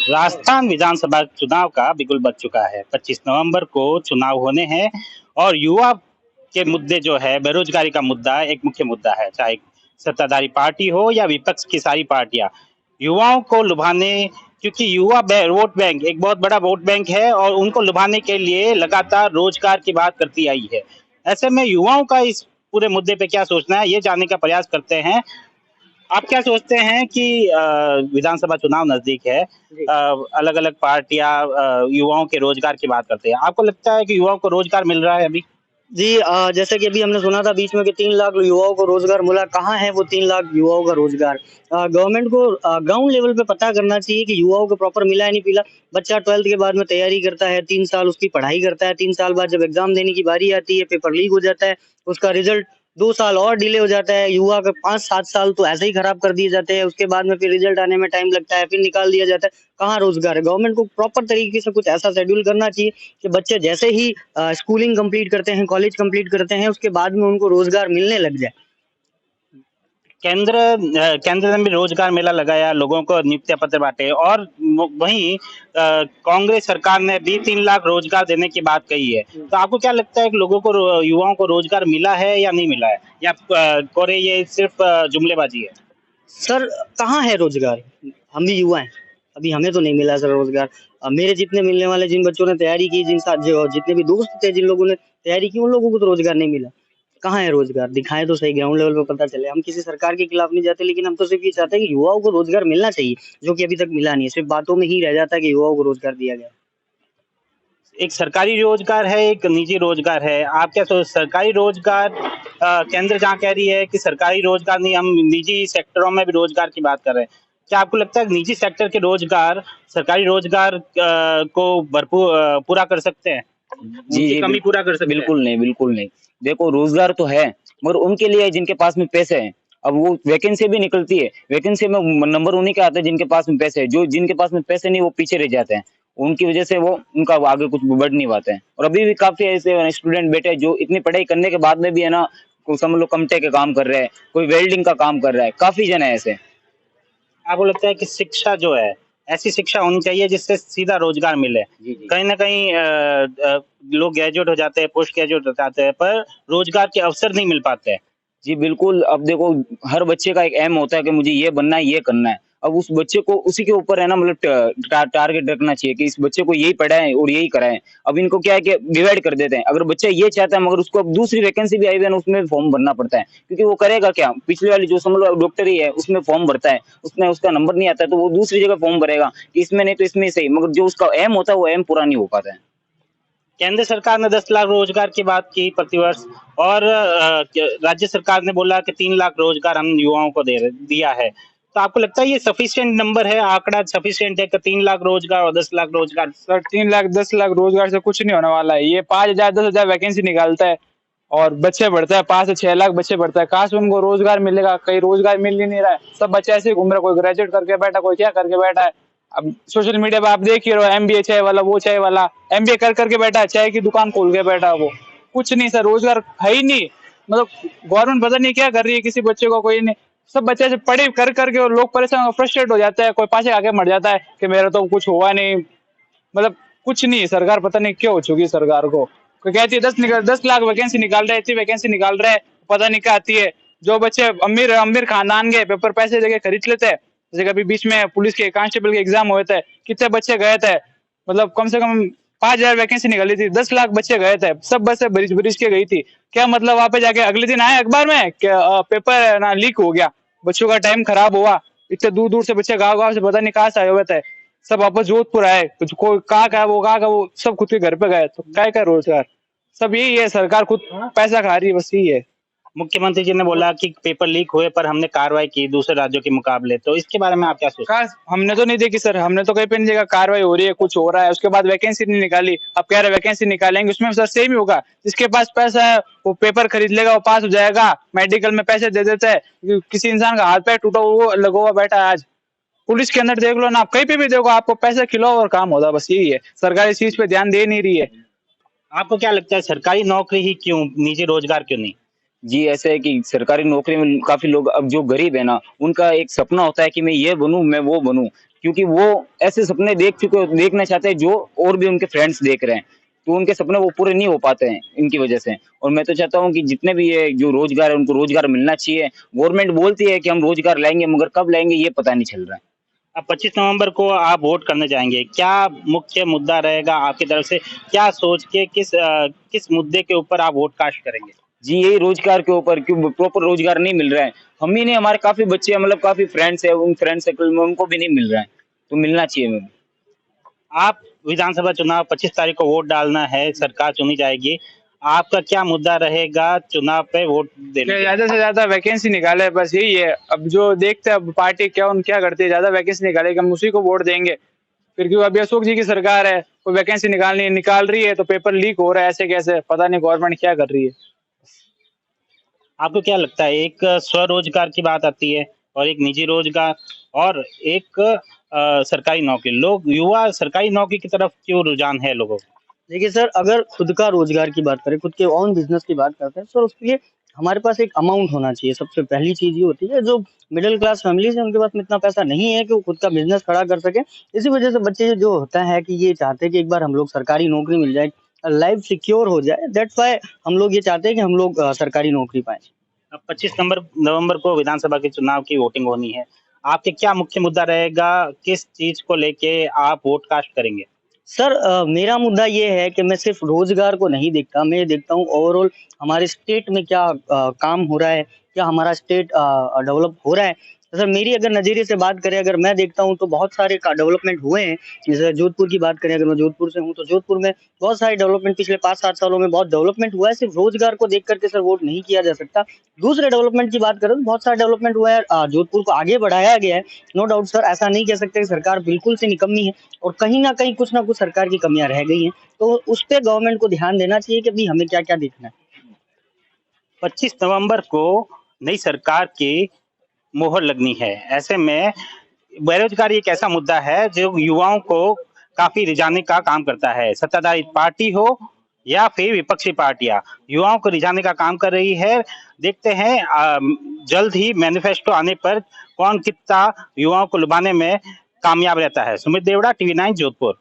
राजस्थान विधानसभा चुनाव का बिगुल बज चुका है। 25 नवंबर को चुनाव होने हैं और युवा के मुद्दे जो है, बेरोजगारी का मुद्दा एक मुख्य मुद्दा है। चाहे सत्ताधारी पार्टी हो या विपक्ष की सारी पार्टियां युवाओं को लुभाने, क्योंकि वोट बैंक एक बहुत बड़ा वोट बैंक है और उनको लुभाने के लिए लगातार रोजगार की बात करती आई है। ऐसे में युवाओं का इस पूरे मुद्दे पे क्या सोचना है, ये जानने का प्रयास करते हैं। आप क्या सोचते हैं कि विधानसभा चुनाव नजदीक है, जी। अलग अलग पार्टियां युवाओं के रोजगार की बात करते हैं। आपको लगता है कि युवाओं को रोजगार मिल रहा है अभी? जी जैसे कि अभी हमने सुना था बीच में कि 3 लाख युवाओं को रोज़गार मिला, कहाँ है वो 3 लाख युवाओं का रोज़गार? गवर्नमेंट को ग्राउंड लेवल पे पता करना चाहिए कि युवाओं को प्रॉपर मिला है, नहीं मिला। बच्चा 12th के बाद में तैयारी करता है, 3 साल उसकी पढ़ाई करता है, 3 साल बाद जब एग्ज़ाम देने की बारी आती है, पेपर लीक हो जाता है, उसका रिज़ल्ट 2 साल और डिले हो जाता है। युवा का 5-7 साल तो ऐसे ही खराब कर दिए जाते हैं, उसके बाद में फिर रिज़ल्ट आने में टाइम लगता है, फिर निकाल दिया जाता है। कहाँ रोज़गार है? गवर्नमेंट को प्रॉपर तरीके से कुछ ऐसा शेड्यूल करना चाहिए कि बच्चे जैसे ही स्कूलिंग कंप्लीट करते हैं, कॉलेज कंप्लीट करते हैं, उसके बाद में उनको रोज़गार मिलने लग जाए। केंद्र ने भी रोजगार मेला लगाया, लोगों को नियुक्ति पत्र बांटे और वहीं कांग्रेस सरकार ने भी 3 लाख रोजगार देने की बात कही है। तो आपको क्या लगता है कि लोगों को युवाओं को रोजगार मिला है या नहीं मिला है, या कोरे ये सिर्फ जुमलेबाजी है? सर कहाँ है रोज़गार? हम भी युवा हैं, अभी हमें तो नहीं मिला सर रोज़गार। मेरे जितने मिलने वाले जिन बच्चों ने तैयारी की, जिन साथ जो जितने भी दोस्त थे जिन लोगों ने तैयारी की, उन लोगों को तो रोज़गार नहीं मिला। कहाँ है रोज़गार? दिखाएँ तो सही, ग्राउंड लेवल पे पता चले। हम किसी सरकार के खिलाफ नहीं जाते, लेकिन हम तो सिर्फ़ ये चाहते हैं कि युवाओं को रोज़गार मिलना चाहिए, जो कि अभी तक मिला नहीं है। सिर्फ़ बातों में ही रह जाता है कि युवाओं को रोज़गार दिया गया। एक सरकारी रोजगार है, एक निजी रोजगार है। आप क्या सरकारी रोजगार, केंद्र जहाँ कह रही है कि सरकारी रोजगार नहीं, हम निजी सेक्टरों में भी रोजगार की बात कर रहे हैं। क्या आपको लगता है कि निजी सेक्टर के रोजगार सरकारी रोजगार को भरपूर पूरा कर सकते हैं, जी, उनकी जी, कमी पूरा कर सकते हैं? बिल्कुल नहीं, बिल्कुल नहीं। देखो रोज़गार तो है, मगर उनके लिए जिनके पास में पैसे हैं। अब वो वैकेंसी भी निकलती है, वैकेंसी में नंबर उन्हीं के आते हैं जिनके पास में पैसे हैं, जो जिनके पास में पैसे नहीं वो पीछे रह जाते हैं। उनकी वजह से वो उनका आगे कुछ बढ़ नहीं पाते हैं। और अभी भी काफ़ी ऐसे स्टूडेंट बैठे हैं जो इतनी पढ़ाई करने के बाद में भी है ना, को समझ लो कमटे के काम कर रहे हैं, कोई वेल्डिंग का काम कर रहा है, काफ़ी जन है ऐसे। आपको लगता है कि शिक्षा जो है, ऐसी शिक्षा होनी चाहिए जिससे सीधा रोजगार मिले। जी, जी। कहीं ना कहीं लोग ग्रेजुएट हो जाते हैं, पोस्ट ग्रेजुएट हो जाते हैं, पर रोजगार के अवसर नहीं मिल पाते हैं। जी, बिल्कुल। अब देखो हर बच्चे का एक एम होता है कि मुझे ये बनना है, ये करना है। अब उस बच्चे को उसी के ऊपर है ना, मतलब टारगेट रखना चाहिए कि इस बच्चे को यही पढ़ाएँ और यही कराएँ। अब इनको क्या है कि डिवाइड कर देते हैं। अगर बच्चा ये चाहता है मगर उसको अब दूसरी वैकेंसी भी आई हुई है ना, उसमें फॉर्म भरना पड़ता है। क्योंकि वो करेगा क्या? पिछली वाली जो समझ लो डॉक्टरी है उसमें फॉर्म भरता है, उसमें उसका नंबर नहीं आता है तो वो दूसरी जगह फॉर्म भरेगा कि इसमें नहीं तो इसमें सही, मगर जो उसका एम होता है वो एम पूरा नहीं हो पाता है। केंद्र सरकार ने 10 लाख रोजगार की बात की प्रतिवर्ष, और राज्य सरकार ने बोला कि 3 लाख रोजगार हम युवाओं को दिया है। तो आपको लगता है ये सफिशिएंट नंबर है, आंकड़ा सफिशिएंट है कि 3 लाख रोजगार और 10 लाख रोजगार? सर 3 लाख 10 लाख रोजगार से कुछ नहीं होने वाला है। ये 5,000 10,000 वैकेंसी निकालता है और बच्चे बढ़ता है, 5 से 6 लाख बच्चे बढ़ता है। कहाँ से उनको रोजगार मिलेगा? कहीं रोजगार मिल ही नहीं रहा है। सब बच्चे ऐसे ही घूम रहे, कोई ग्रेजुएट करके बैठा, कोई क्या करके बैठा है। अब सोशल मीडिया पे आप देख ही रहे हो, एमबीए चाय वाला, वो चाय वाला, एमबीए कर करके बैठा है, चाय की दुकान खोल के बैठा है वो। कुछ नहीं सर, रोजगार है ही नहीं। मतलब गवर्नमेंट पता नहीं क्या कर रही है, किसी बच्चे को कोई नहीं। सब बच्चे ऐसे पढ़े कर करके और लोग परेशान फ्रस्ट्रेट हो जाता है, कोई पाछे आके मर जाता है कि मेरा तो कुछ हुआ नहीं। मतलब कुछ नहीं, सरकार पता नहीं क्या हो चुकी है सरकार को। कोई कहती है 10 लाख वैकेंसी निकाल रहा है, इतनी वैकेंसी निकाल रहा है, पता नहीं क्या आती है। जो बच्चे अमीर अमीर खानदान के पेपर पैसे देके खरीद लेते हैं, जैसे कभी बीच में पुलिस के कांस्टेबल के एग्जाम हुए थे, कितने बच्चे गए थे, मतलब कम से कम 5,000 वैकेंसी निकाली थी, 10 लाख बच्चे गए थे, सब बसें भरी भरी के गई थी। क्या मतलब वहां पे जाके अगले दिन आए अखबार में कि पेपर ना लीक हो गया, बच्चों का टाइम खराब हुआ। इतने दूर दूर से बच्चे गाँव गाँव से पता नहीं कहाँ से आए हुए थे, सब वापस जोधपुर आए। कुछ कोई कहाँ का वो सब खुद के घर पे गए। तो क्या रोजगार? सब यही है, सरकार खुद पैसा खा रही है, बस यही है। मुख्यमंत्री जी ने बोला कि पेपर लीक हुए पर हमने कार्रवाई की दूसरे राज्यों के मुकाबले, तो इसके बारे में आप क्या सोचते हैं? काश हमने तो नहीं देखी सर, हमने तो कहीं पे नहीं देखा कार्रवाई हो रही है, कुछ हो रहा है। उसके बाद वैकेंसी नहीं निकाली, अब कह रहे वैकेंसी निकालेंगे, उसमें सर सेम ही होगा। जिसके पास पैसा है वो पेपर खरीद लेगा, वो पास हो जाएगा। मेडिकल में पैसे दे देते हैं, किसी इंसान का हाथ पैर टूटा वो लगा हुआ बैठा है आज। पुलिस के अंदर देख लो ना, आप कहीं पे भी देखो, आपको पैसे खिलाओ और काम होता है, बस यही है। सरकार इस चीज पे ध्यान दे नहीं रही है। आपको क्या लगता है सरकारी नौकरी ही क्यों, निजी रोजगार क्यों नहीं? जी, ऐसा है कि सरकारी नौकरी में काफ़ी लोग अब जो गरीब है ना, उनका एक सपना होता है कि मैं ये बनूँ, मैं वो बनूँ। क्योंकि वो ऐसे सपने देखना चाहते हैं जो और भी उनके फ्रेंड्स देख रहे हैं, तो उनके सपने वो पूरे नहीं हो पाते हैं इनकी वजह से। और मैं तो चाहता हूँ कि जितने भी ये जो रोजगार है उनको रोजगार मिलना चाहिए। गवर्नमेंट बोलती है कि हम रोजगार लाएंगे, मगर कब लाएंगे ये पता नहीं चल रहा है। अब 25 नवंबर को आप वोट करने जाएंगे, क्या मुख्य मुद्दा रहेगा आपकी तरफ से? क्या सोच के किस मुद्दे के ऊपर आप वोट कास्ट करेंगे? जी यही रोजगार के ऊपर, क्यों प्रॉपर रोजगार नहीं मिल रहा है। हम ही नहीं, हमारे काफी बच्चे हैं, मतलब काफी फ्रेंड्स है, उन फ्रेंड सर्कल में उनको भी नहीं मिल रहा है, तो मिलना चाहिए मैम। आप विधानसभा चुनाव 25 तारीख को वोट डालना है, सरकार चुनी जाएगी, आपका क्या मुद्दा रहेगा चुनाव पे वोट देने के? ज्यादा से ज्यादा वैकेंसी निकाले, बस यही है। अब जो देखते हैं अब पार्टी क्या करती है, ज्यादा वैकेंसी निकालेगी हम उसी को वोट देंगे। फिर क्यों अभी अशोक जी की सरकार है, कोई वैकेंसी निकाल रही है तो पेपर लीक हो रहा है, ऐसे कैसे, पता नहीं गवर्नमेंट क्या कर रही है। आपको क्या लगता है, एक स्वरोजगार की बात आती है और एक निजी रोजगार और एक सरकारी नौकरी, लोग युवा सरकारी नौकरी की तरफ क्यों रुझान है लोगों का? देखिए सर, अगर खुद का रोजगार की बात करें, खुद के ओन बिजनेस की बात करते हैं सर, उसके लिए हमारे पास एक अमाउंट होना चाहिए। सबसे पहली चीज ये होती है, जो मिडिल क्लास फैमिलीज है उनके पास में इतना पैसा नहीं है कि वो खुद का बिजनेस खड़ा कर सके। इसी वजह से बच्चे जो होता है कि ये चाहते हैं कि एक बार हम लोग सरकारी नौकरी मिल जाए, लाइफ सिक्योर हो जाए। दैट्स वाई हम लोग ये चाहते हैं कि हम लोग सरकारी नौकरी पाएं। अब 25 नवंबर को विधानसभा के चुनाव की वोटिंग होनी है, आपके क्या मुख्य मुद्दा रहेगा, किस चीज को लेके आप वोट कास्ट करेंगे? सर मेरा मुद्दा ये है कि मैं सिर्फ रोजगार को नहीं देखता, मैं ये देखता हूँ ओवरऑल हमारे स्टेट में क्या काम हो रहा है, क्या हमारा स्टेट डेवलप हो रहा है। तो सर मेरी अगर नज़रिए से बात करें, अगर मैं देखता हूँ तो बहुत सारे का डेवलपमेंट हुए हैं। जैसे जोधपुर की बात करें, अगर मैं जोधपुर से हूँ तो जोधपुर में बहुत सारे डेवलपमेंट पिछले 5-7 सालों में बहुत डेवलपमेंट हुआ है। सिर्फ रोजगार को देख करके सर वोट नहीं किया जा सकता। दूसरे डेवलपमेंट की बात करें तो बहुत सारा डेवलपमेंट हुआ है, जोधपुर को आगे बढ़ाया गया है। नो डाउट सर, ऐसा नहीं कह सकते कि सरकार बिल्कुल से निकम्मी है, और कहीं न कहीं कुछ ना कुछ सरकार की कमियाँ रह गई हैं। तो उस पे गवर्नमेंट को ध्यान देना चाहिए कि भई हमें क्या-क्या देखना है। 25 नवंबर को नई सरकार की मोहर लगनी है, ऐसे में बेरोजगारी एक ऐसा मुद्दा है जो युवाओं को काफी रिझाने का काम करता है। सत्ताधारी पार्टी हो या फिर विपक्षी पार्टियां, युवाओं को रिझाने का काम कर रही है। देखते हैं जल्द ही मैनिफेस्टो आने पर कौन कितना युवाओं को लुभाने में कामयाब रहता है। सुमित देवड़ा, टीवी 9 जोधपुर।